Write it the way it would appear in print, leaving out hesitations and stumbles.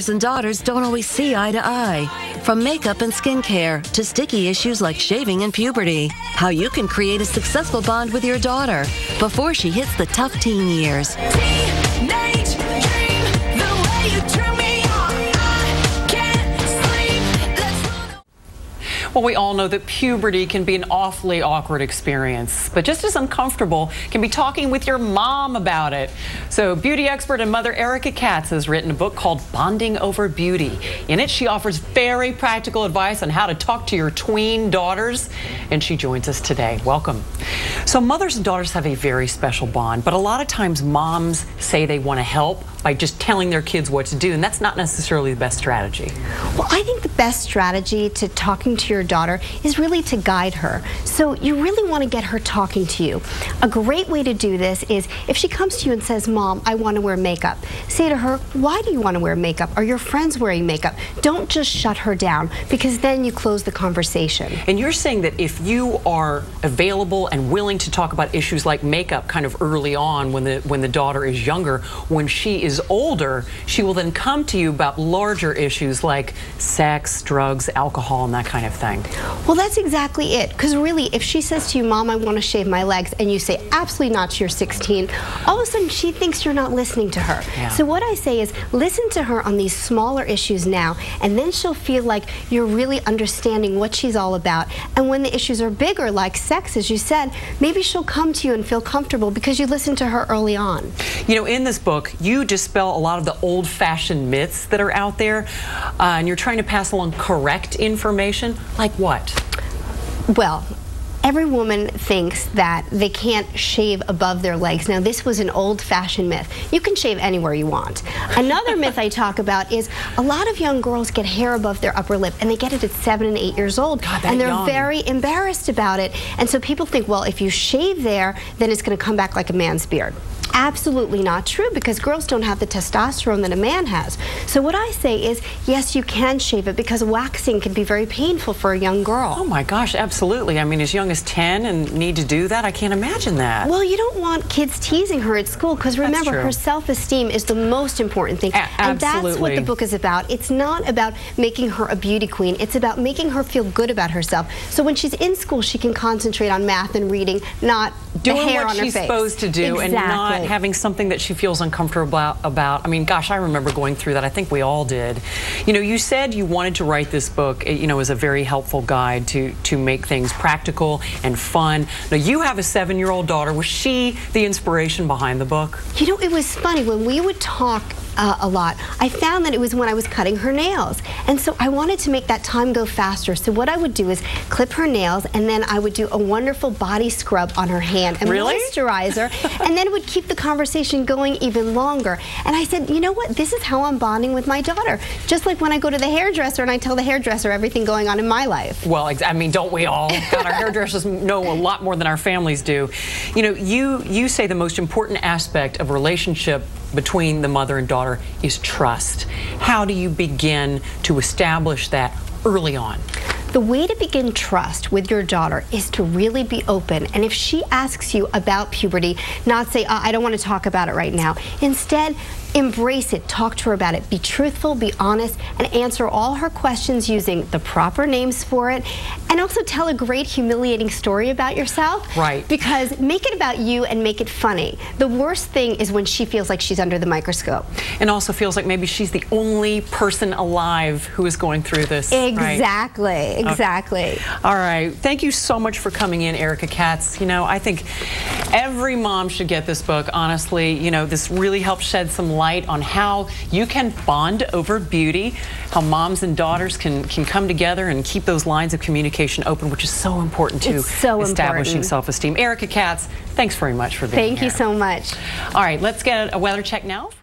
Mothers and daughters don't always see eye to eye. From makeup and skincare to sticky issues like shaving and puberty. How you can create a successful bond with your daughter before she hits the tough teen years. Well, we all know that puberty can be an awfully awkward experience, but just as uncomfortable can be talking with your mom about it. So beauty expert and mother Erika Katz has written a book called Bonding Over Beauty. In it, she offers very practical advice on how to talk to your tween daughters, and she joins us today. Welcome. So mothers and daughters have a very special bond, but a lot of times moms say they want to help by just telling their kids what to do, and that's not necessarily the best strategy. Well, I think the best strategy to talking to your daughter is really to guide her. So you really want to get her talking to you. A great way to do this is if she comes to you and says, "Mom, I want to wear makeup," say to her, "Why do you want to wear makeup? Are your friends wearing makeup?" Don't just shut her down, because then you close the conversation. And you're saying that if you are available and willing to talk about issues like makeup kind of early on when the daughter is younger, when she is older, she will then come to you about larger issues like sex, drugs, alcohol, and that kind of thing. Well, that's exactly it. Because really, if she says to you, "Mom, I want to shave my legs," and you say, "Absolutely not, you're 16, all of a sudden she thinks you're not listening to her. Yeah. So what I say is listen to her on these smaller issues now, and then she'll feel like you're really understanding what she's all about. And when the issues are bigger, like sex, as you said, maybe she'll come to you and feel comfortable because you listened to her early on. You know, in this book, you dispel a lot of the old-fashioned myths that are out there, and you're trying to pass along correct information. Like what? Well, every woman thinks that they can't shave above their legs. Now, this was an old-fashioned myth. You can shave anywhere you want. Another myth I talk about is a lot of young girls get hair above their upper lip, and they get it at 7 and 8 years old. God, and they're young. very embarrassed about it. And so people think, well, if you shave there, then it's going to come back like a man's beard. Absolutely not true, because girls don't have the testosterone that a man has. So what I say is, yes, you can shave it, because waxing can be very painful for a young girl. Oh my gosh, absolutely. I mean, as young as 10 and need to do that? I can't imagine that. Well, you don't want kids teasing her at school, because remember, her self-esteem is the most important thing. And that's what the book is about. It's not about making her a beauty queen. It's about making her feel good about herself. So when she's in school, she can concentrate on math and reading, not doing the hair on her face. Doing what she's supposed to do, and not having something that she feels uncomfortable about. I mean, gosh, I remember going through that. I think we all did. You know, you said you wanted to write this book, you know, as a very helpful guide to make things practical and fun. Now, you have a 7-year-old daughter. Was she the inspiration behind the book? You know, it was funny. When we would talk a lot, I found that it was when I was cutting her nails. And so I wanted to make that time go faster. So what I would do is clip her nails, and then I would do a wonderful body scrub on her hand and moisturizer, and then it would keep the conversation going even longer. And I said, you know what? This is how I'm bonding with my daughter. Just like when I go to the hairdresser and I tell the hairdresser everything going on in my life. Well, I mean, don't we all? God, our hairdressers know a lot more than our families do. You know, you say the most important aspect of a relationship between the mother and daughter is trust. How do you begin to establish that early on? The way to begin trust with your daughter is to really be open. And if she asks you about puberty, not say, I don't want to talk about it right now. Instead, embrace it, talk to her about it, be truthful, be honest, and answer all her questions using the proper names for it. And also tell a great humiliating story about yourself. Right. Because make it about you and make it funny. The worst thing is when she feels like she's under the microscope. And also feels like maybe she's the only person alive who is going through this. Exactly, right? Exactly. Okay. All right. Thank you so much for coming in, Erika Katz. You know, I think every mom should get this book, honestly. You know, this really helps shed some light on how you can bond over beauty, how moms and daughters can come together and keep those lines of communication open, which is so important to establishing self-esteem. Erika Katz, thanks very much for being here. Thank you so much. All right, let's get a weather check now.